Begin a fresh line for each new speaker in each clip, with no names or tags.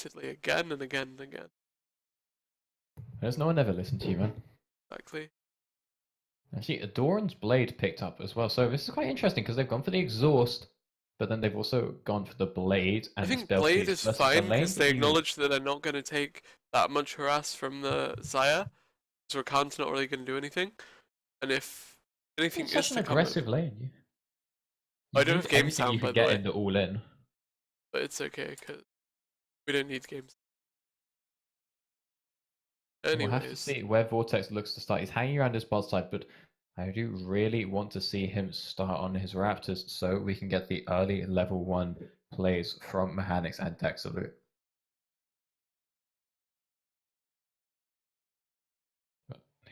repeatedly, again and again and again.
There's no one ever listened to you, man.
Exactly.
Actually, Doran's blade picked up as well, so this is quite interesting because they've gone for the exhaust, but then they've also gone for the blade
I
and the
think
spell
Blade
piece
is
versus the
fine
lane.
because they acknowledge that they're not going to take that much harass from the Xayah, so Rakan's not really going to do anything. And if anything
It's
is
such
to
an
come of,
aggressive lane.
I
You
don't
need
have game
everything you
sound by
can
the
get
way,
in the all in.
but it's okay because we don't need games.
We'll have to
Anyways,
see where Vortex looks to start. He's hanging around his bot side, but I do really want to see him start on his Raptors so we can get the early level 1 plays from Mechanics and Dexalute.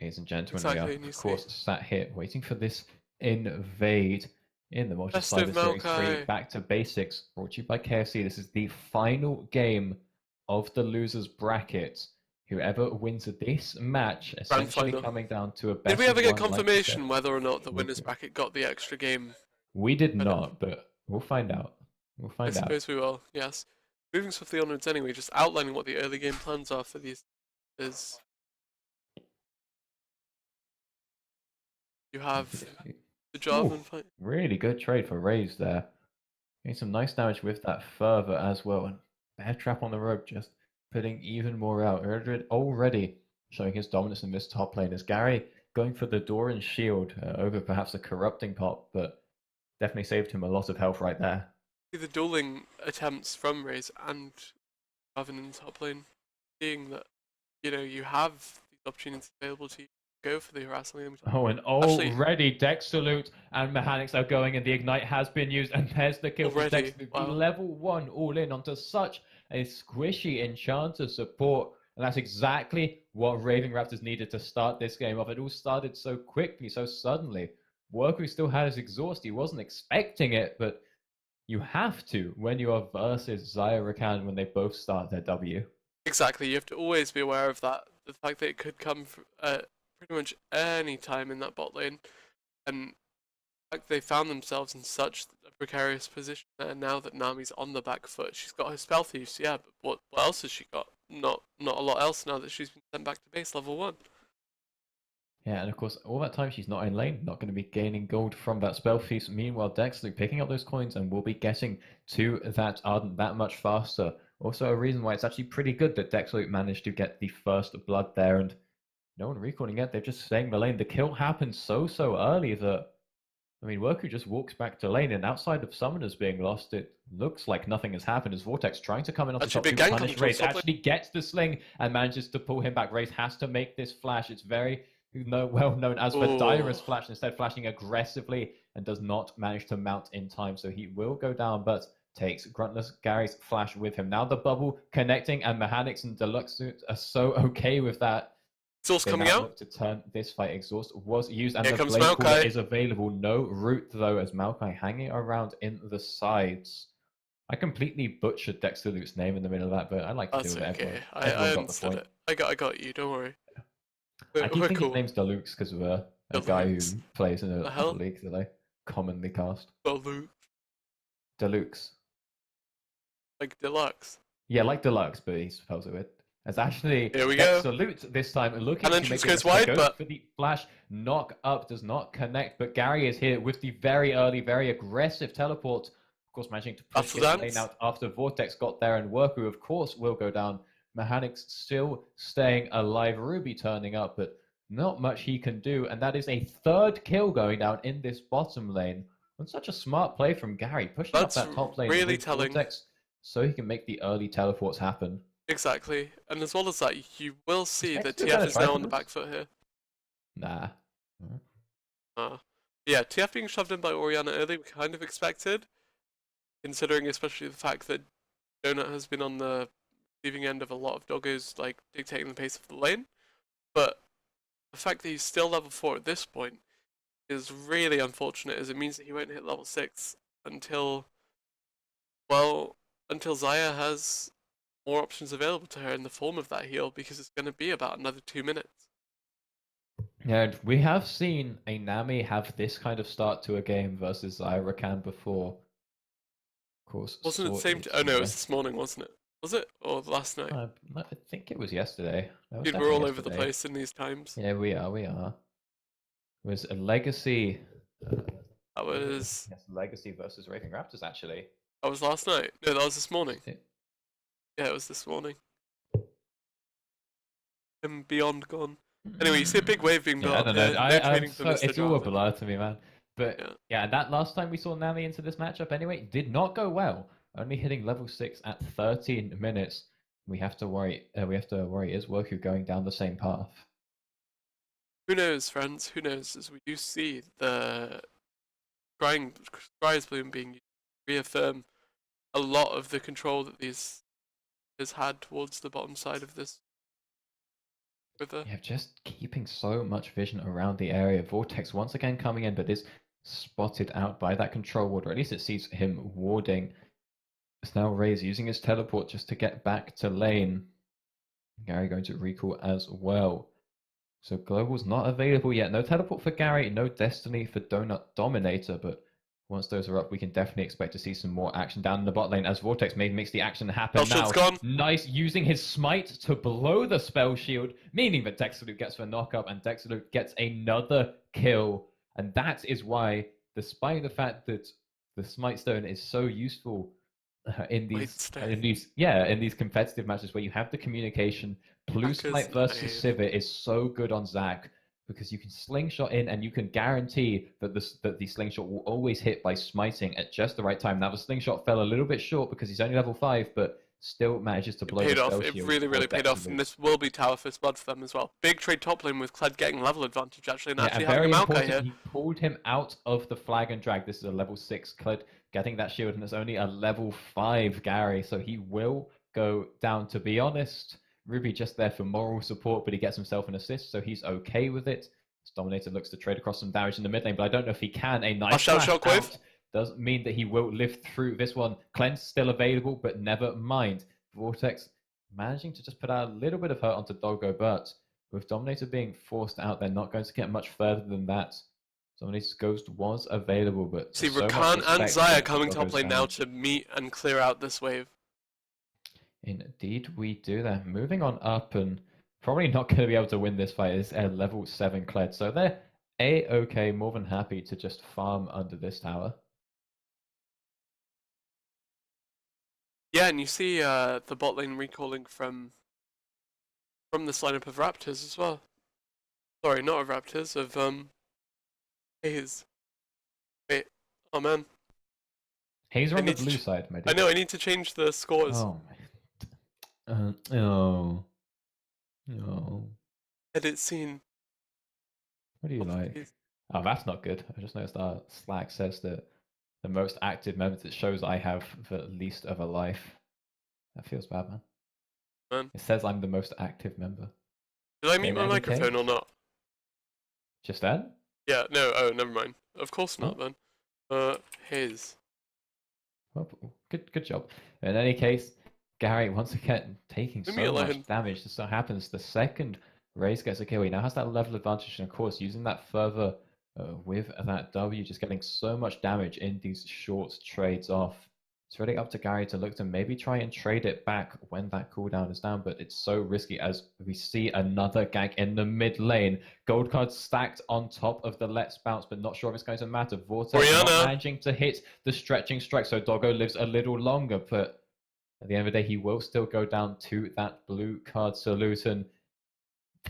Ladies and gentlemen,
exactly, and
we are
you
of
see,
course sat here waiting for this invade in the Multi-Slider
festive
Series 3
Maokai.
Back to Basics, brought to you by KFC. This is the final game of the losers bracket. Whoever wins this match, essentially
final.
coming down to a best
Did we ever
of
get
one, like you
confirmation
said.
whether or not the winners bracket got the extra game?
We did
Kind of.
not, but we'll find out. We'll
I
find out.
suppose we will. Yes. Moving swiftly onwards, anyway. Just outlining what the early game plans are for these is. You have the job and fight.
Really good trade for Raze there. Getting some nice damage with that fervor as well. And Bear Trap on the rope, just putting even more out. Erdred already showing his dominance in this top lane. As Gary going for the Doran shield over perhaps a corrupting pop, but definitely saved him a lot of health right there.
The dueling attempts from Raze and Raving in the top lane, seeing that you have these opportunities available to you. Go for the harassing.
Oh, and already Dexalute and Mechanics are going, and the Ignite has been used, and there's the kill for Dexalute.
Wow.
The level 1 all in onto such a squishy Enchanter support, and that's exactly what Raving Raptors needed to start this game off. It all started so quickly, so suddenly. Worku still had his exhaust. He wasn't expecting it, but you have to when you are versus Xayah Rakan when they both start their W.
Exactly, you have to always be aware of that. The fact that it could come from, pretty much any time in that bot lane, and the fact they found themselves in such a precarious position there now that Nami's on the back foot. She's got her spell thieves, yeah, but what else has she got? Not a lot else now that she's been sent back to base level 1.
Yeah, and of course, all that time she's not in lane, not going to be gaining gold from that spell feast. Meanwhile, Dexalute picking up those coins and will be getting to that Ardent that much faster. Also, a reason why it's actually pretty good that Dexalute managed to get the first blood there, and no one recalling yet. They're just staying in the lane. The kill happened so early that, I mean, Worku just walks back to lane, and outside of summoners being lost, it looks like nothing has happened as Vortex trying to come in off the top to punish Raze. Actually gets the sling and manages to pull him back. Raze has to make this flash. It's very well known as the Direst flash, instead flashing aggressively and does not manage to mount in time. So he will go down, but takes Gruntless Gary's flash with him. Now the bubble connecting, and Mechanics and Deluxe are so okay with that.
Exhaust coming out.
Look to turn this fight. Exhaust was used, and
Here
the
comes
blade cooler
Maokai.
is available. No root though, as Maokai hanging around in the sides. I completely butchered Dexalute's name in the middle of that, but I like to do it.
Okay.
Everyone
I
got
understood
the point.
it. I got you. Don't worry.
I keep thinking his name's Deluxe because of a guy who plays in a league that I commonly cast. Deluxe.
Like Deluxe.
Yeah, like Deluxe, but he spells it with. It's actually
Here we go.
Salute this time, looking to make
goes wide, but
for the flash. Knock up does not connect, but Gary is here with the very early, very aggressive teleport. Of course, managing to push his lane out after Vortex got there, and Worku, of course, will go down. Mechanics still staying alive. Ruby turning up, but not much he can do, and that is a third kill going down in this bottom lane. And such a smart play from Gary, pushing up that top lane
really
with
telling.
Vortex so he can make the early teleports happen.
Exactly, and as well as that, you will see that TF is now on the back foot here.
Nah.
Yeah, TF being shoved in by Orianna early, we kind of expected, considering especially the fact that Donut has been on the receiving end of a lot of doggos, like, dictating the pace of the lane. But the fact that he's still level 4 at this point is really unfortunate, as it means that he won't hit level 6 until Xayah has more options available to her in the form of that heal, because it's going to be about another 2 minutes.
Yeah, we have seen a Nami have this kind of start to a game versus Xayah Rakan before. Of course.
Wasn't it the same? Oh no, it was this morning, wasn't it? Was it? Or last night?
I think it was yesterday. That was
Dude, we're
definitely
all over the
yesterday.
place in these times.
Yeah, we are. We are. It was a legacy.
That
Was it?
was
Yes, legacy versus Raving Raptors actually.
last night. No, that was this morning.
It-
Yeah, it was this morning. And beyond gone. Anyway, you see a big wave being built
Yeah, I
up
don't know.
here. No
I'm
trading for
so
Mr.
it's all a
Jarvan.
blur to me, man. But
Yeah.
yeah, that last time we saw Nami into this matchup anyway did not go well. Only hitting level 6 at 13 minutes. We have to worry. Is Woku going down the same path?
Who knows, friends? Who knows? As we do see the Scry's Bloom being used to reaffirm a lot of the control that these has had towards the bottom side of this river.
Yeah, just keeping so much vision around the area. Vortex once again coming in, but is spotted out by that control ward, or at least it sees him warding. It's now Raze using his teleport just to get back to lane. Gary going to recall as well. So Global's not available yet. No teleport for Gary, no Destiny for Donut Dominator, but once those are up, we can definitely expect to see some more action down in the bot lane as Vortex makes the action happen
Shield's
now.
gone.
Nice, using his smite to blow the spell shield, meaning that Dexalute gets the knockup and Dexalute gets another kill. And that is why, despite the fact that the smite stone is so useful in these competitive matches where you have the communication, Blue Smite versus Sivir is so good on Zac because you can slingshot in and you can guarantee that the slingshot will always hit by smiting at just the right time. Now the slingshot fell a little bit short because he's only level 5, but still manages to blow the spell shield.
It really paid off, and this will be tower first blood for them as well. Big trade top lane with Kled getting level advantage actually, and actually having a Maokai here.
He pulled him out of the flag and drag. This is a level 6 Kled getting that shield, and it's only a level 5 Gary, so he will go down. To be honest, Ruby just there for moral support, but he gets himself an assist, so he's okay with it. Dominator looks to trade across some damage in the mid lane, but I don't know if he can. A nice flash out doesn't mean that he will live through this one. Cleanse still available, but never mind. Vortex managing to just put out a little bit of hurt onto Doggo, but with Dominator being forced out, they're not going to get much further than that. Dominator's Ghost was available, but
see Rakan and Xayah coming top lane now to meet and clear out this wave.
Indeed, we do that. Moving on up, and probably not going to be able to win this fight. It's a level 7 Kled, so they're a-okay, more than happy to just farm under this tower.
Yeah, and you see the bot lane recalling from this lineup of Raptors as well. Sorry, not of Raptors, of Haze. Wait, oh man.
Haze are on the blue side, maybe.
I know, I need to change the scores.
Oh my. No.
Edit scene.
What do you like? Oh, that's not good. I just noticed our Slack says that the most active members, it shows I have the least of a life. That feels bad, man. It says I'm the most active member.
Did I mute my microphone or not?
Just then?
Yeah, no, oh, never mind. Of course not, then. Haze.
Well, good job. In any case, Gary, once again, taking so much damage. This happens. The second Raze gets a kill, he now has that level advantage, and of course, using that further with that W, just getting so much damage in these short trades off. It's really up to Gary to look to maybe try and trade it back when that cooldown is down, but it's so risky as we see another gank in the mid lane. Gold cards stacked on top of the Let's Bounce, but not sure if it's going to matter. Vortex not managing to hit the stretching strike, so Doggo lives a little longer, but at the end of the day, he will still go down to that blue card salute. And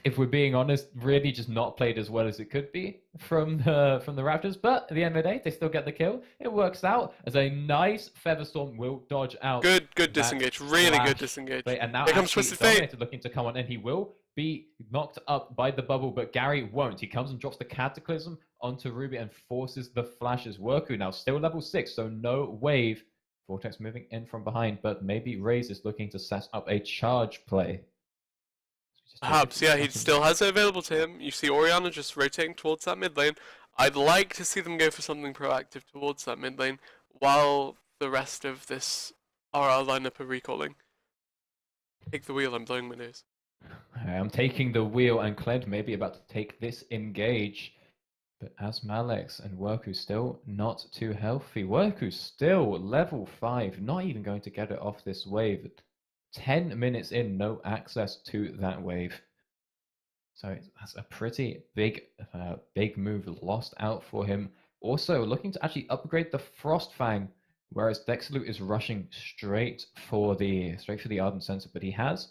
if we're being honest, really just not played as well as it could be from the Raptors. But at the end of the day, they still get the kill. It works out as a nice Featherstorm will dodge out.
Good disengage. Really good disengage.
And now
here comes Twisted Fate.
Looking to come on, and he will be knocked up by the bubble, but Gary won't. He comes and drops the Cataclysm onto Ruby and forces the flashes. Worku now still level 6, so no wave. Vortex moving in from behind, but maybe Raze is looking to set up a charge play.
Perhaps, yeah, he still has it available to him. You see Orianna just rotating towards that mid lane. I'd like to see them go for something proactive towards that mid lane while the rest of this RR lineup are recalling. Take the wheel, I'm blowing my nose.
I'm taking the wheel, and Kled may be about to take this engage. But as Malex and Worku still not too healthy. Worku still level 5, not even going to get it off this wave. 10 minutes in, no access to that wave. So that's a pretty big move lost out for him. Also looking to actually upgrade the Frostfang, whereas Dexaloot is rushing straight for the Ardent Sensor, but he has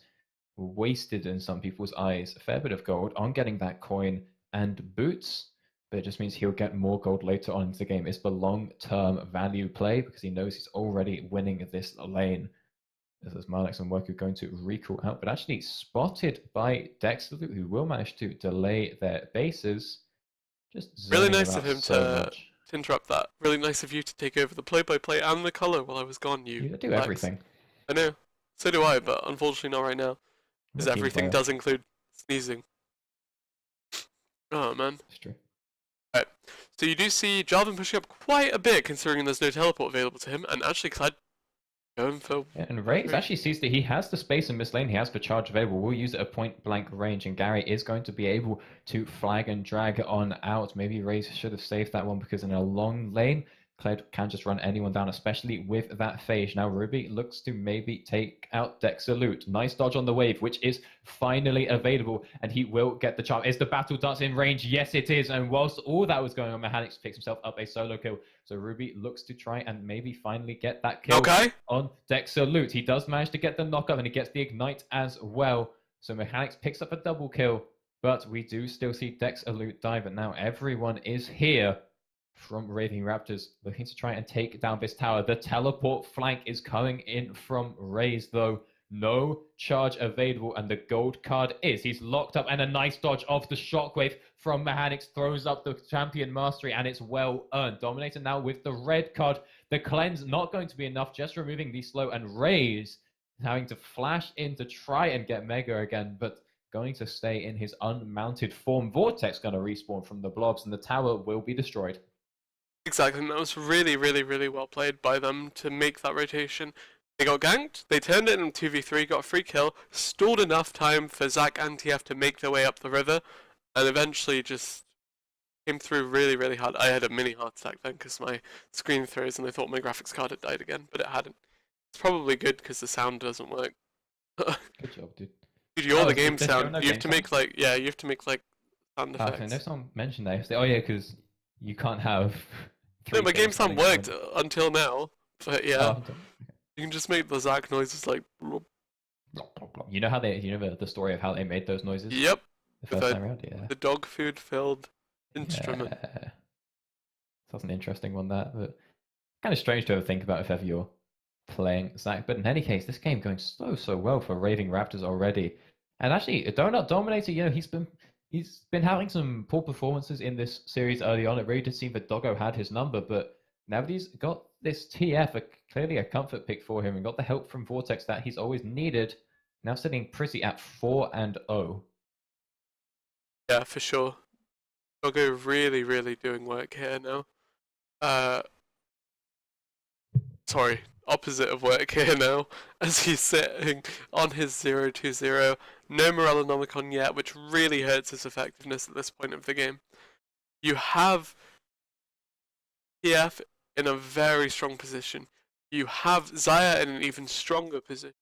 wasted in some people's eyes a fair bit of gold on getting that coin and boots, but it just means he'll get more gold later on in the game. It's the long-term value play because he knows he's already winning this lane. As Marlex and Work are going to recall out, but actually spotted by Dexter, who will manage to delay their bases. Just
really nice of him
to
interrupt that. Really nice of you to take over the play-by-play and the color while I was gone. You
do everything.
I know. So do I, but unfortunately not right now. Because everything does include sneezing. Oh, man.
That's true.
Right. So you do see Jarvan pushing up quite a bit, considering there's no teleport available to him, and actually Clyde going for...
Yeah, and Raze actually sees that he has the space in this lane, he has the charge available, we'll use it at point blank range, and Gary is going to be able to flag and drag on out. Maybe Raze should have saved that one, because in a long lane, Clyde can just run anyone down, especially with that phase. Now Ruby looks to maybe take out Dexaloot. Nice dodge on the wave, which is finally available, and he will get the charm. Is the battle dance in range? Yes, it is. And whilst all that was going on, Mechanics picks himself up a solo kill. So Ruby looks to try and maybe finally get that kill on Dexaloot. He does manage to get the knockup, and he gets the ignite as well. So Mechanics picks up a double kill, but we do still see Dexaloot die. But now everyone is here from Raving Raptors, looking to try and take down this tower. The teleport flank is coming in from Raze, though. No charge available, and the gold card is. He's locked up, and a nice dodge of the shockwave from Mechanics throws up the champion mastery, and it's well earned. Dominator now with the red card. The cleanse not going to be enough, just removing the slow, and Raze having to flash in to try and get Mega again, but going to stay in his unmounted form. Vortex going to respawn from the blobs, and the tower will be destroyed.
Exactly, and that was really, really, really well played by them to make that rotation. They got ganked, they turned it into 2v3, got a free kill, stalled enough time for Zach and TF to make their way up the river, and eventually just came through really, really hard. I had a mini heart attack then because my screen froze and I thought my graphics card had died again, but it hadn't. It's probably good because the sound doesn't work.
Good job, dude.
Dude, you're the game sound. You have to make like, yeah, you have to make like sound effects.
Okay, no someone mentioned that. Oh yeah, because you can't have...
No, my game sound worked until now, but yeah, you can just make the Zach noises like.
You know how they, the story of how they made those noises?
Yep.
The first time around, yeah.
The dog food filled instrument.
Yeah. That's an interesting one, that, but kind of strange to ever think about if ever you're playing Zach. But in any case, this game going so well for Raving Raptors already, and actually, Donut Dominator, he's been having some poor performances in this series early on. It really did seem that Doggo had his number, but now that he's got this TF, clearly a comfort pick for him, and got the help from Vortex that he's always needed, now sitting pretty at 4-0.
Yeah, for sure. Doggo really, really doing work here now. Sorry, opposite of work here now, as he's sitting on his 0-2-0. No Morellonomicon yet, which really hurts his effectiveness at this point of the game. You have TF in a very strong position. You have Xayah in an even stronger position.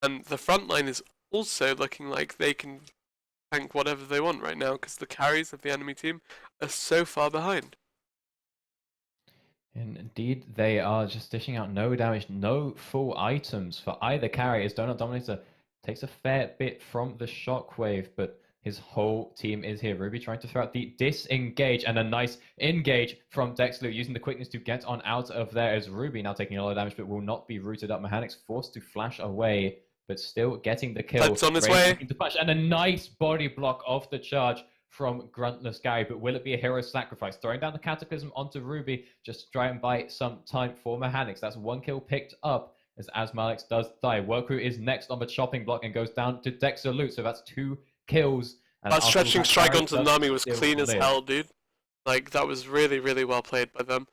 And the front line is also looking like they can tank whatever they want right now, because the carries of the enemy team are so far behind.
Indeed, they are just dishing out no damage, no full items for either carry, as Donut Dominator takes a fair bit from the shockwave, but his whole team is here. Ruby trying to throw out the disengage, and a nice engage from Dexaloot, using the quickness to get on out of there, as Ruby now taking a lot of damage, but will not be rooted up. Mechanics forced to flash away, but still getting the kill.
That's on his way.
And a nice body block of the charge from Gruntless Gary, but will it be a hero sacrifice? Throwing down the Cataclysm onto Ruby, just to try and buy some time for Mechanics. That's one kill picked up, as Malix does die. Workroot is next on the chopping block and goes down to Dexaloot, so that's 2 kills. And
that stretching strike onto the Nami was clean as hell, dude. Like, that was really, really well played by them.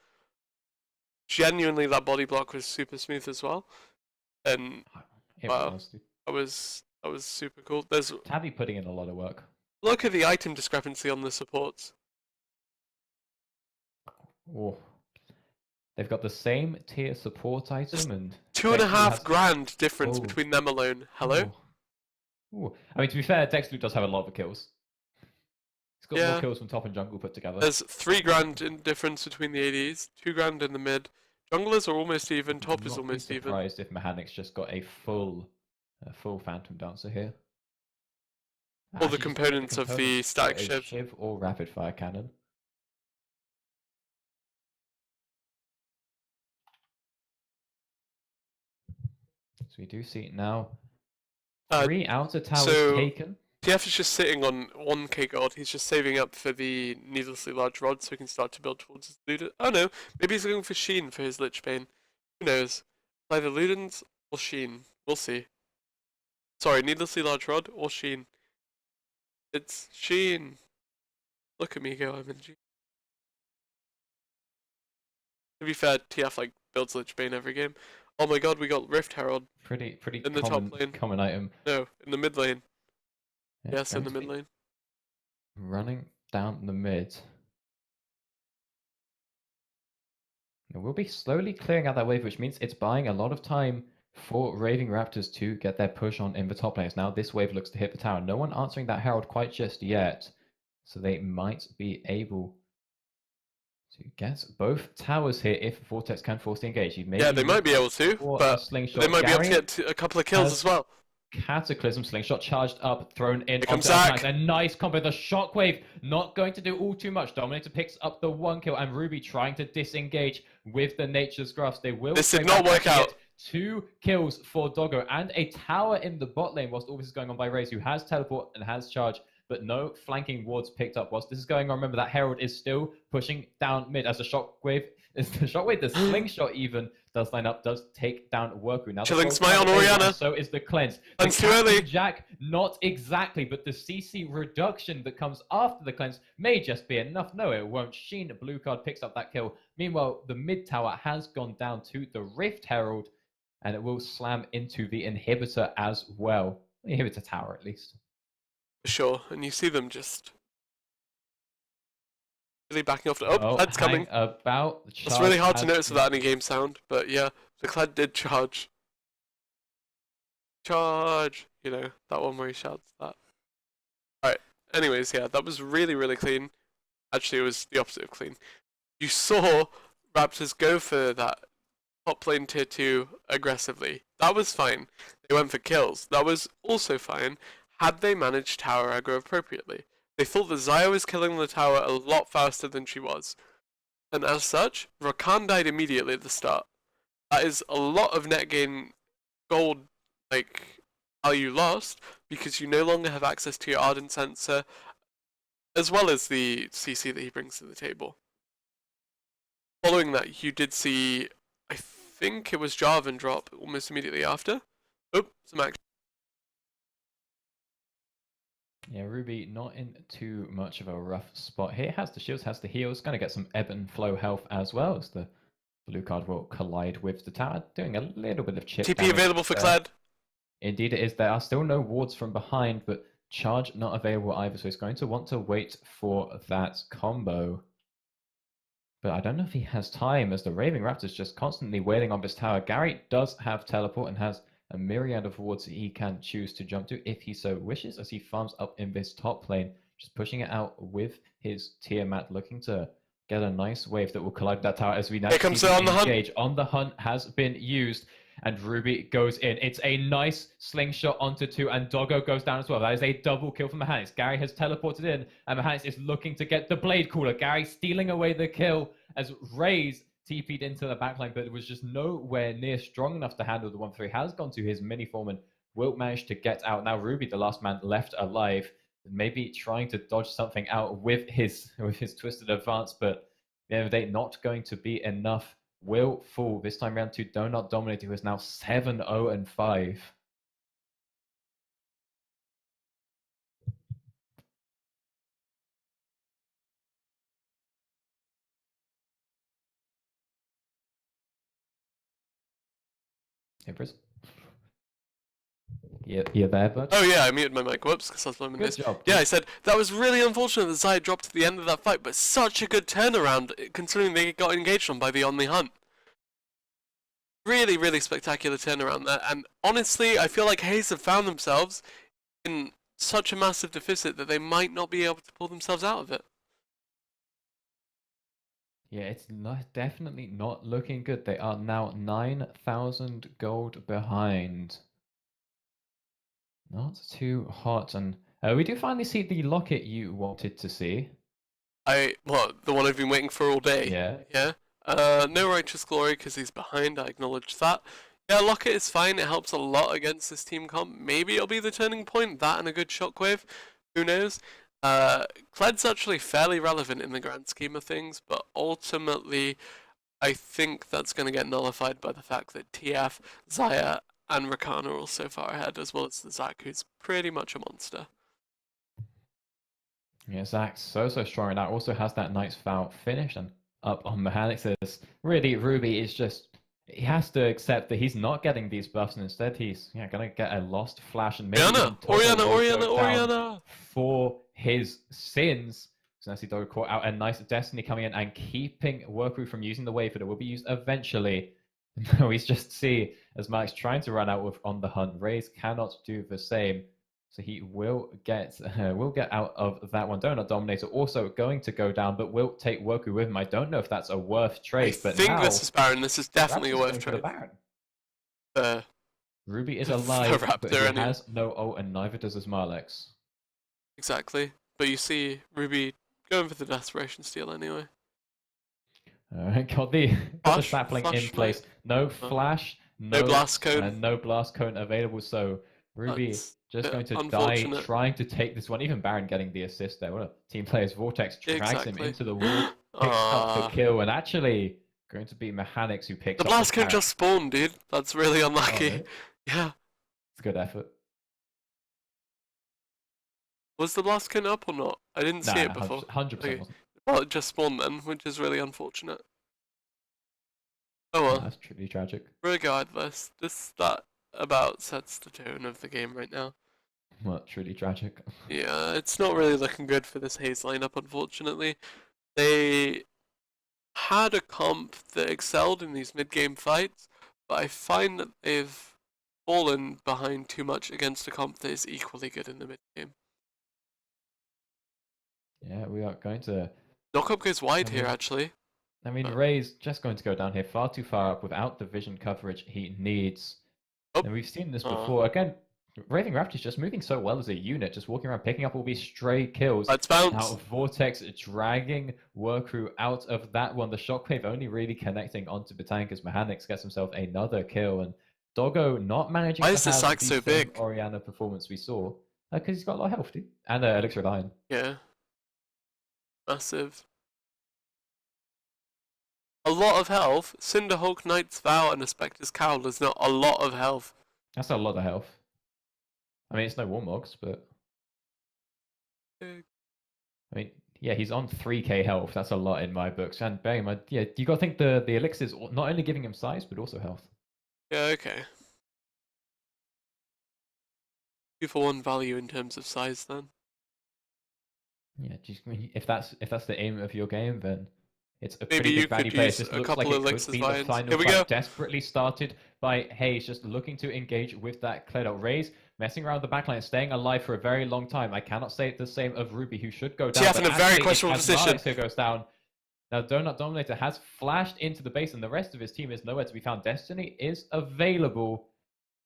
Genuinely, that body block was super smooth as well. And wow, that was super cool. There's
Tabby putting in a lot of work.
Look at the item discrepancy on the supports.
Oh. They've got the same tier support item and Dexter has...
$2.5 grand difference
Oh.
between them alone. Hello?
Ooh. I mean, to be fair, Dexter does have a lot of kills. He's got more
Yeah.
kills from top and jungle put together.
There's $3 in difference between the ADs, $2 in the mid. Junglers are almost even, top is almost
Not
even.
surprised if Mechanic's just got a full Phantom Dancer here.
All the
Actually, just one
components of the static
a
shiv.
Shiv or Rapid Fire Cannon. So we do see now 3 outer towers taken.
TF is just sitting on 1k gold. He's just saving up for the needlessly large rod so he can start to build towards his Luden. Oh no, maybe he's going for Sheen for his Lich Bane. Who knows? Either Ludens or Sheen. We'll see. Sorry, needlessly large rod or Sheen. It's Sheen. Look at me go, I'm in G. To be fair, TF like builds Lich Bane every game. Oh my god, we got Rift Herald.
Pretty
in the top lane.
Common item.
No, in the mid lane.
Yeah,
Yes, in the mid lane.
Running down the mid. We'll be slowly clearing out that wave, which means it's buying a lot of time for Raving Raptors to get their push on in the top lanes. Now this wave looks to hit the tower. No one answering that Herald quite just yet. So they might be able to get both towers here if Vortex can force the engage.
Yeah, they might be able to, but they might be able to get a couple of kills as well.
Cataclysm slingshot charged up, thrown in.
Here comes Zach.
A nice combo. The shockwave not going to do all too much. Dominator picks up the 1 kill, and Ruby trying to disengage with the Nature's Grasp. They will.
This did not work out.
2 kills for Doggo and a tower in the bot lane whilst all this is going on by Raze, who has teleport and has charge, but no flanking wards picked up. Whilst this is going on, remember that Herald is still pushing down mid as the shockwave, the slingshot even does line up, does take down Worku. Now
Chilling smite on Orianna.
So is the cleanse.
Cleanse too early.
Jack, not exactly, but the CC reduction that comes after the cleanse may just be enough. No, it won't. Sheen, blue card, picks up that kill. Meanwhile, the mid tower has gone down to the Rift Herald, and it will slam into the inhibitor as well. The inhibitor tower, at least.
Sure, and you see them just really backing off. Oh, Clad's coming.
About
it's really hard to notice without any game sound, but yeah, the Clad did charge. Charge! You know, that one where he shouts that. Alright, anyways, yeah, that was really, really clean. Actually, it was the opposite of clean. You saw Raptors go for that top lane tier 2 aggressively. That was fine. They went for kills. That was also fine, had they managed tower aggro appropriately. They thought that Xayah was killing the tower a lot faster than she was. And as such, Rakan died immediately at the start. That is a lot of net gain gold value lost, because you no longer have access to your Ardent Sensor, as well as the CC that he brings to the table. Following that, you did see, I think it was Jarvan drop almost immediately after. Oh, some action.
Yeah, Ruby not in too much of a rough spot here. Has the shields, has the heals. Going to get some ebb and flow health as well, as the blue card will collide with the tower, doing a little bit of chip
TP
damage
available for Clad.
Indeed it is. There are still no wards from behind, but charge not available either, so he's going to want to wait for that combo. But I don't know if he has time, as the Raving Raptors just constantly waiting on this tower. Gary does have teleport and has a myriad of wards he can choose to jump to if he so wishes, as he farms up in this top lane, just pushing it out with his Tiamat, looking to get a nice wave that will collide that tower as we now see
on the
engage. On the hunt has been used, and Ruby goes in. It's a nice slingshot onto 2, and Doggo goes down as well. That is a double kill from Mechanic's. Gary has teleported in, and Mechanic's is looking to get the Blade Cooler. Gary stealing away the kill as Raze TP'd into the backline, but it was just nowhere near strong enough to handle the 1-3. Has gone to his mini form and will manage to get out. Now Ruby, the last man left alive, maybe trying to dodge something out with his twisted advance, but they're not going to be enough. Will fall this time round to Donut Dominator, who is now 7-0-5. Hey, Briz. You're there, bud?
Oh yeah, I muted my mic. Whoops, because I was blaming this.
Good job.
Yeah, I said, that was really unfortunate that Xayah dropped at the end of that fight, but such a good turnaround, considering they got engaged on by the Only Hunt. Really, really spectacular turnaround there. And honestly, I feel like Haze have found themselves in such a massive deficit that they might not be able to pull themselves out of it.
Yeah, it's definitely not looking good. They are now 9,000 gold behind. Not too hot, and we do finally see the locket you wanted to see.
The one I've been waiting for all day.
Yeah.
Yeah. No Righteous Glory because he's behind. I acknowledge that. Yeah, Locket is fine. It helps a lot against this team comp. Maybe it'll be the turning point. That and a good Shockwave. Who knows? Kled's actually fairly relevant in the grand scheme of things, but ultimately, I think that's going to get nullified by the fact that TF, Zaya, and Rakan are all so far ahead, as well as the Zac, who's pretty much a monster.
Yeah, Zac's so strong right now. Also has that Knight's Vow finished and up on mechanics. Really, Ruby is just, he has to accept that he's not getting these buffs, and instead he's gonna get a lost flash and maybe
Orianna
for his sins. So now see Doggo caught out a nice Destiny coming in and keeping Worku from using the wave, but it will be used eventually. No, he's just see as Max trying to run out on the hunt. Raze cannot do the same. So he will get out of that one. Donut Dominator also going to go down, but will take Worku with him. I don't know if that's a worth trade, but
I think this is Baron. This is definitely a worth trade.
Ruby is alive, but he has no ult, and neither does his Marlex.
Exactly. But you see Ruby going for the Desperation Steal anyway.
Alright, got the sapling in place. No flash, no blast cone. And no blast cone available, so Ruby just going to die trying to take this one. Even Baron getting the assist there. What a team player's Vortex drags him into the wall, picks up the kill, and actually going to be Mechanics who picks up the
blast cone just spawned, dude. That's really unlucky. Oh, yeah.
It's good effort.
Was the blast cone up or not? I didn't see it before.
100% wasn't.
Well, it just spawned then, which is really unfortunate. Oh well.
That's truly tragic.
Regardless, that about sets the tone of the game right now.
What, truly tragic?
Yeah, it's not really looking good for this Haze lineup, unfortunately. They had a comp that excelled in these mid-game fights, but I find that they've fallen behind too much against a comp that is equally good in the mid-game.
Yeah, we are going to...
Knockup goes wide here, actually.
I mean, Ray's just going to go down here far too far up without the vision coverage he needs. And we've seen this before. Again, Raving Raptors just moving so well as a unit, just walking around picking up all these stray kills.
Let's bounce.
Now Vortex dragging Worku out of that one. The Shockwave only really connecting onto the tank as Mechanics gets himself another kill. And Doggo not managing to have the
so big?
Orianna performance we saw. Because he's got a lot of health, dude. And Elixir of Iron.
Yeah. Massive. A lot of health. Cinderhulk, Knight's Vow, and a Spectre's Cowl is not a lot of health.
That's a lot of health. I mean, it's no Warmogs, but... I mean, yeah, he's on 3k health. That's a lot in my books. And bearing in mind, yeah, you got to think the Elixir's not only giving him size, but also health.
Yeah, okay. 2-for-1 value in terms of size, then.
Yeah, if that's the aim of your game, then it's a
maybe
pretty big value play. It just looks like it could be the final fight desperately started by Haze, just looking to engage with that Kledo. Raze messing around the backline, staying alive for a very long time. I cannot say the same of Ruby, who should go down.
TF in a very questionable position.
Here goes down. Now, Donut Dominator has flashed into the base, and the rest of his team is nowhere to be found. Destiny is available.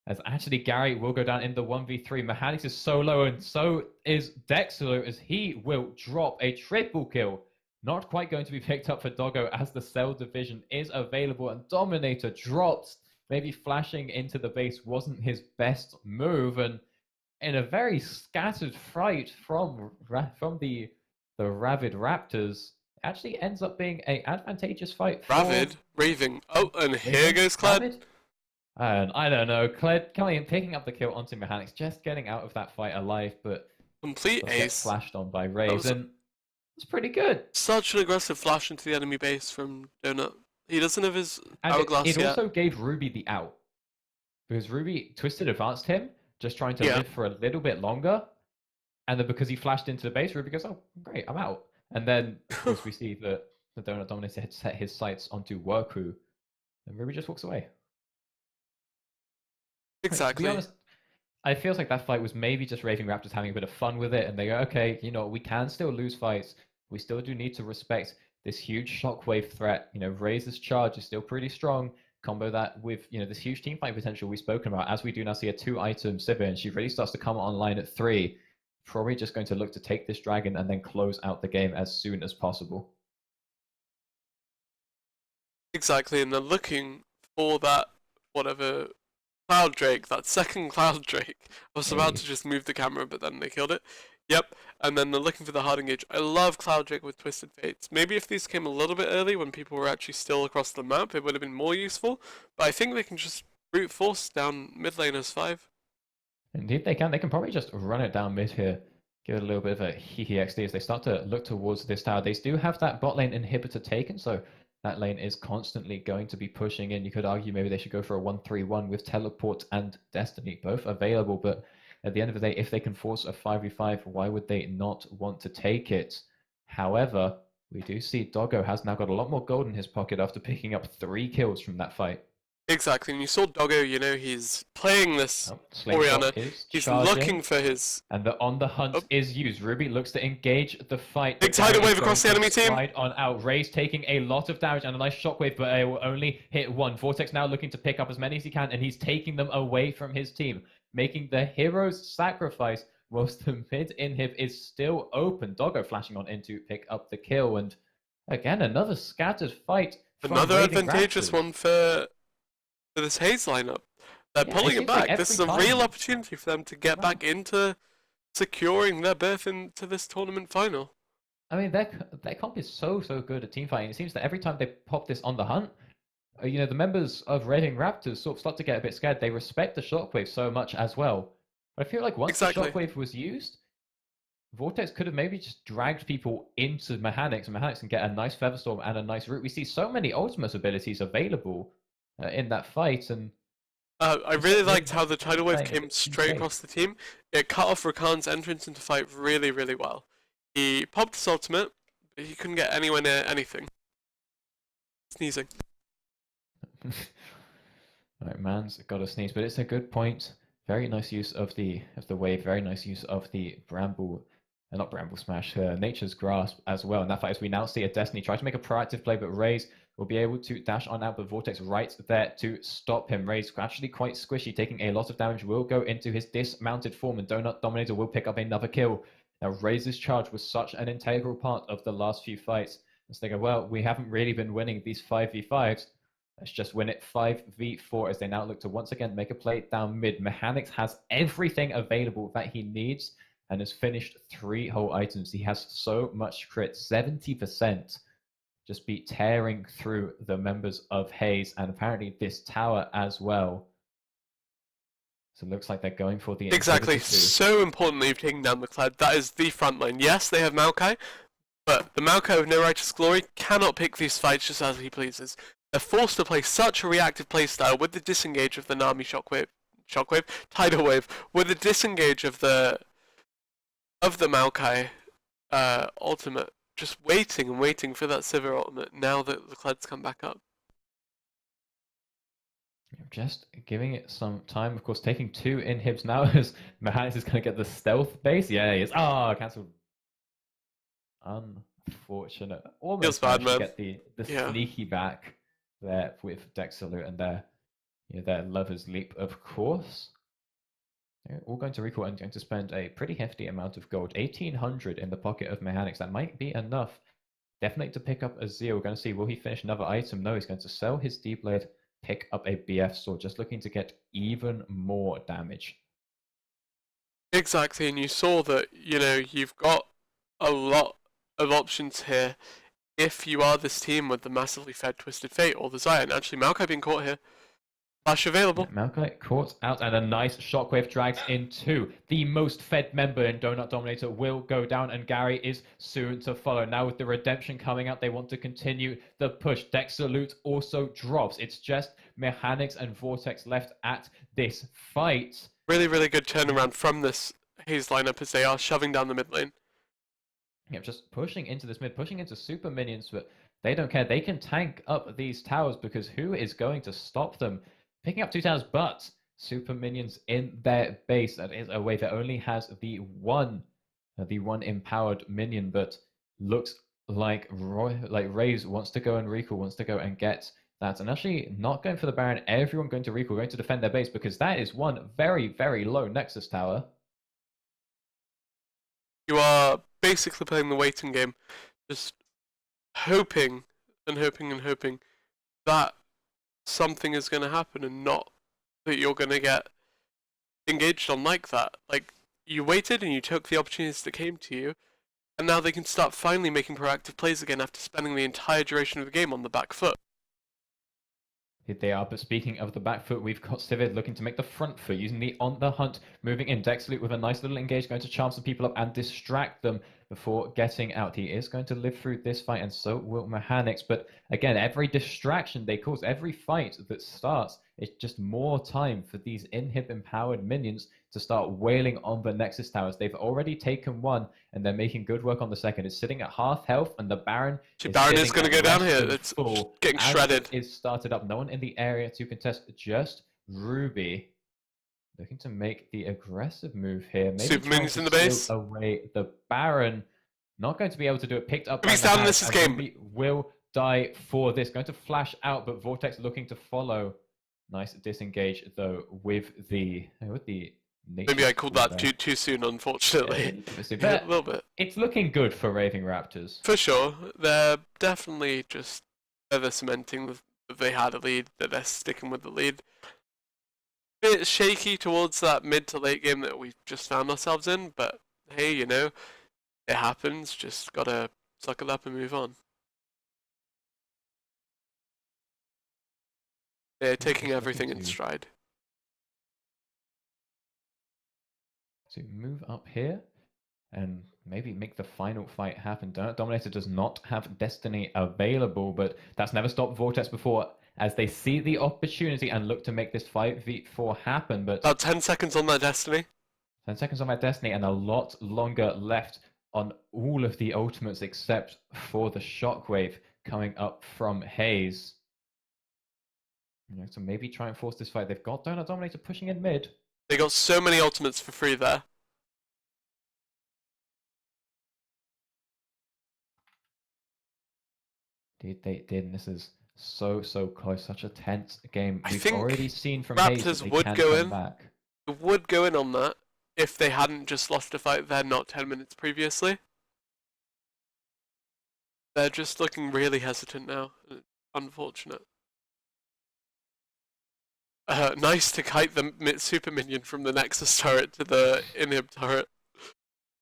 As actually Gary will go down in the 1v3. Mechanics is so low, and so is Dexter, as he will drop a triple kill. Not quite going to be picked up for Doggo as the Cell division is available, and Dominator drops. Maybe flashing into the base wasn't his best move, and in a very scattered fight from the Ravid Raptors, actually ends up being an advantageous fight for...
Raving. Oh, and here goes Kled.
And I don't know, Kled coming in, picking up the kill onto Mechanics, just getting out of that fight alive, but
complete ace
flashed on by Raze, and it's pretty good.
Such an aggressive flash into the enemy base from Donut. He doesn't have his hourglass yet.
It also gave Ruby the out, because Ruby twisted advanced him, just trying to live for a little bit longer, and then because he flashed into the base, Ruby goes, "Oh, great, I'm out." And then, of course, we see that the Donut Dominator had set his sights onto Worku, and Ruby just walks away. To be
Exactly.
honest, I feels like that fight was maybe just Raving Raptors having a bit of fun with it, and they go, okay, we can still lose fights. We still do need to respect this huge shockwave threat. Razor's charge is still pretty strong. Combo that with this huge team fight potential we've spoken about, as we do now see a 2-item Sivir, and she really starts to come online at 3. Probably just going to look to take this dragon and then close out the game as soon as possible.
Exactly, and they're looking for that whatever Cloud Drake, that second Cloud Drake. I was about
Hey.
to just move the camera, but then they killed it. Yep, and then they're looking for the hard engage. I love Cloud Drake with Twisted Fates. Maybe if these came a little bit early when people were actually still across the map, it would have been more useful. But I think they can just brute force down mid lane as 5.
Indeed, they can. They can probably just run it down mid here. Give it a little bit of a hee XD as they start to look towards this tower. They do have that bot lane inhibitor taken, so that lane is constantly going to be pushing in. You could argue maybe they should go for a 1-3-1 with Teleport and Destiny, both available. But at the end of the day, if they can force a 5v5, why would they not want to take it? However, we do see Doggo has now got a lot more gold in his pocket after picking up 3 kills from that fight.
Exactly, and you saw Doggo, he's playing this Orianna. He's
charging,
looking for his...
and the On the Hunt is used. Ruby looks to engage the fight.
Big tidal wave across the enemy team.
Slide on out. Raze taking a lot of damage and a nice shockwave, but it will only hit 1. Vortex now looking to pick up as many as he can, and he's taking them away from his team, making the hero's sacrifice whilst the mid inhib is still open. Doggo flashing on in to pick up the kill, and again, another scattered fight.
Another advantageous one for this Haze lineup. They're pulling it back. This is a real opportunity for them to get back into securing their berth into this tournament final.
I mean, their comp is so good at team fighting. It seems that every time they pop this On the Hunt, the members of Raving Raptors sort of start to get a bit scared. They respect the shockwave so much as well. But I feel like once the shockwave was used, Vortex could have maybe just dragged people into Mechanics, and Mechanics can get a nice Featherstorm and a nice route. We see so many ultimate abilities available in that fight, and
I really liked how the tidal wave came straight across the team. It cut off Rakan's entrance into fight really, really well. He popped his ultimate, but he couldn't get anywhere near anything. Sneezing.
Alright, man's got a sneeze, but it's a good point. Very nice use of the wave. Very nice use of the Bramble. Not Bramble Smash, Nature's Grasp as well. In that fight, as we now see a Destiny try to make a proactive play, but Raze will be able to dash on out, but Vortex right there to stop him. Raze actually quite squishy, taking a lot of damage, will go into his dismounted form, and Donut Dominator will pick up another kill. Now, Raze's charge was such an integral part of the last few fights. As they go, well, we haven't really been winning these 5v5s. Let's just win it 5v4 as they now look to once again make a play down mid. Mechanics has everything available that he needs and has finished 3 whole items. He has so much crit, 70%. Just be tearing through the members of Haze and apparently this tower as well. So it looks like they're going for the...
Exactly. So importantly, you've taken down the Cloud. That is the front line. Yes, they have Maokai, but the Maokai with no righteous glory cannot pick these fights just as he pleases. They're forced to play such a reactive playstyle with the disengage of the Nami tidal wave, with the disengage of the Maokai ultimate, just waiting and waiting for that Sivir ultimate now that the Cloud's come back up.
Just giving it some time, of course, taking 2 inhibs now as Mechanics is going to get the stealth base. Yeah, he is. Cancelled. Unfortunate. Almost
bad,
managed to get the sneaky back there with Dexalute and their Lover's Leap, of course. They're all going to recall and going to spend a pretty hefty amount of gold. 1,800 in the pocket of Mechanics. That might be enough. Definitely to pick up a Zeal. We're going to see, will he finish another item? No, he's going to sell his D-Blade, pick up a BF sword, just looking to get even more damage.
Exactly, and you saw that, you've got a lot of options here if you are this team with the massively fed Twisted Fate or the Zion. Actually, Maokai being caught here. Flash available.
Yeah, Maokai caught out, and a nice shockwave drags into the most fed member in Donut Dominator will go down, and Gary is soon to follow. Now with the redemption coming out, they want to continue the push. Dexalute also drops. It's just Mechanics and Vortex left at this fight.
Really, really good turnaround from this Haze lineup as they are shoving down the mid lane.
Yeah, just pushing into this mid, pushing into super minions, but they don't care. They can tank up these towers because who is going to stop them? Picking up 2 towers, but super minions in their base. That is a wave that only has the one empowered minion, but looks like Raze wants to go and recall, wants to go and get that. And actually not going for the Baron, everyone going to recall, going to defend their base, because that is one very, very low Nexus tower.
You are basically playing the waiting game, just hoping and hoping and hoping that something is going to happen and not that you're going to get engaged on like that. Like, you waited and you took the opportunities that came to you, and now they can start finally making proactive plays again after spending the entire duration of the game on the back foot.
They are, but speaking of the back foot, we've got Civid looking to make the front foot, using the on the hunt, moving in. Dexloop with a nice little engage, going to charm some people up and distract them before getting out. He is going to live through this fight, and so will Mechanics. But again, every distraction they cause, every fight that starts, it's just more time for these inhib-empowered minions to start wailing on the Nexus towers. They've already taken one, and they're making good work on the second. It's sitting at half health, and the Baron
is going to go down here. It's
full,
getting shredded.
Is started up. No one in the area to contest, just Ruby. Looking to make the aggressive move here. Maybe
super minions in the base.
Away the Baron. Not going to be able to do it. Picked up by
down. This is game.
Ruby will die for this. Going to flash out, but Vortex looking to follow. Nice disengage though with the
Maybe I called that too soon, unfortunately.
Yeah,
a little bit.
It's looking good for Raving Raptors.
For sure. They're definitely just further cementing that they had a lead, that they're sticking with the lead. Bit shaky towards that mid to late game that we've just found ourselves in, but hey, you know, it happens. Just gotta suck it up and move on. They're taking everything in stride.
To move up here and maybe make the final fight happen. Dominator does not have Destiny available, but that's never stopped Vortex before, as they see the opportunity and look to make this 5v4 happen. But
about 10 seconds on that Destiny.
10 seconds on that Destiny, and a lot longer left on all of the ultimates except for the Shockwave coming up from Haze. So maybe try and force this fight. They've got Donut Dominator pushing in mid.
They got so many ultimates for free there.
They did, and this is so close. Such a tense game.
I
We've
think
already seen from
Raptors
Haze that
would
they
go
can
in.
come back.
Would go in on that if they hadn't just lost a fight there not 10 minutes previously. They're just looking really hesitant now. Unfortunate. Nice to kite the super minion from the Nexus turret to the inhib turret.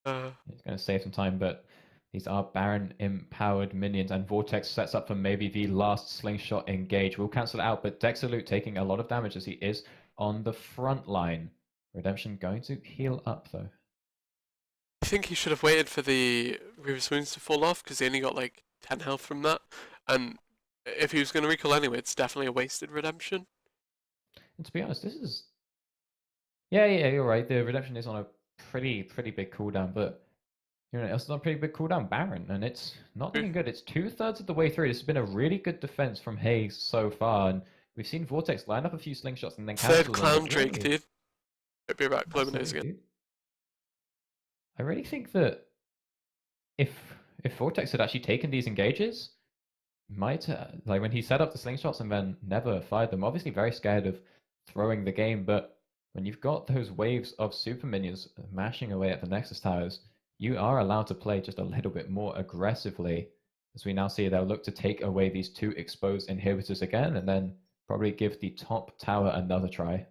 It's going to save some time, but these are Baron empowered minions, and Vortex sets up for maybe the last slingshot engage. We'll cancel it out, but Dexaloot taking a lot of damage as he is on the front line. Redemption going to heal up though.
I think he should have waited for the Reaver's Wounds to fall off, because he only got like 10 health from that. And if he was going to recall anyway, it's definitely a wasted redemption.
And to be honest, this is... Yeah, you're right. The redemption is on a pretty big cooldown, but you know, it's not a pretty big cooldown Baron, and it's not looking good. It's 2/3 of the way through. This has been a really good defense from Haze so far, and we've seen Vortex line up a few slingshots and then cancel
Third Clown Drake, dude. Might be back, blow my nose again.
Dude. I really think that if Vortex had actually taken these engages, might like when he set up the slingshots and then never fired them. Obviously, very scared of throwing the game, but when you've got those waves of super minions mashing away at the Nexus towers, you are allowed to play just a little bit more aggressively. As we now see, they'll look to take away these two exposed inhibitors again, and then probably give the top tower another try.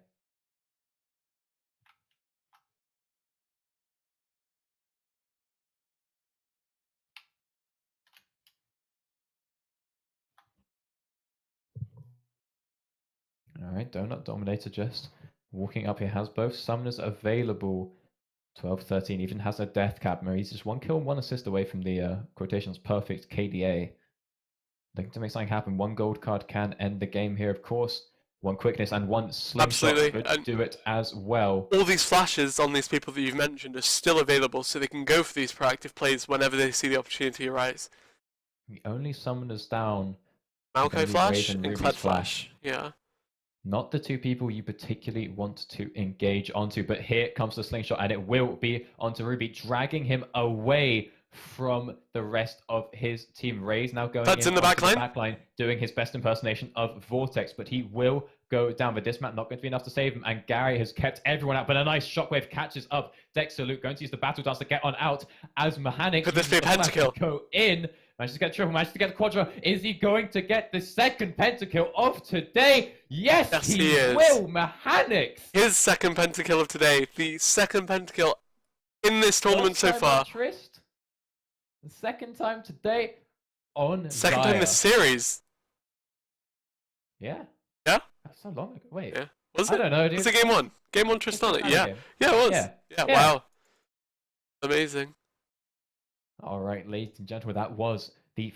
All right, Donut Dominator just walking up here, has both summoners available. 12-13, even has a death cap. He's just 1 kill, 1 assist away from the quotations perfect KDA. Looking to make something happen. 1 gold card can end the game here, of course. 1 quickness and 1 slingshot could do it as well.
All these flashes on these people that you've mentioned are still available, so they can go for these proactive plays whenever they see the opportunity arise.
The only summoners down.
Maokai flash and Kled flash. Yeah.
not the two people you particularly want to engage onto. But here comes the slingshot, and it will be onto Ruby, dragging him away from the rest of his team. Raze now going
That's in the back line,
doing his best impersonation of Vortex, but he will go down. But this map not going to be enough to save him, and Gary has kept everyone out. But a nice shockwave catches up Dexter. Luke going to use the battle dance to get on out as Mechanics.
Could this be a pentakill?
Go in. Manages to get triple, manages to get the quadra. Is he going to get the second pentakill of today? Yes, he will. Mechanics.
His second pentakill of today. The second pentakill in this tournament so far.
Trist. The second time today on
second time this series.
Yeah.
Yeah?
That's so long ago. Wait.
Yeah. Was it?
I don't know, dude.
Was it game one? Game one Tristana? Yeah.
Game.
Yeah, it was.
Yeah.
Wow. Amazing.
All right, ladies and gentlemen, that was the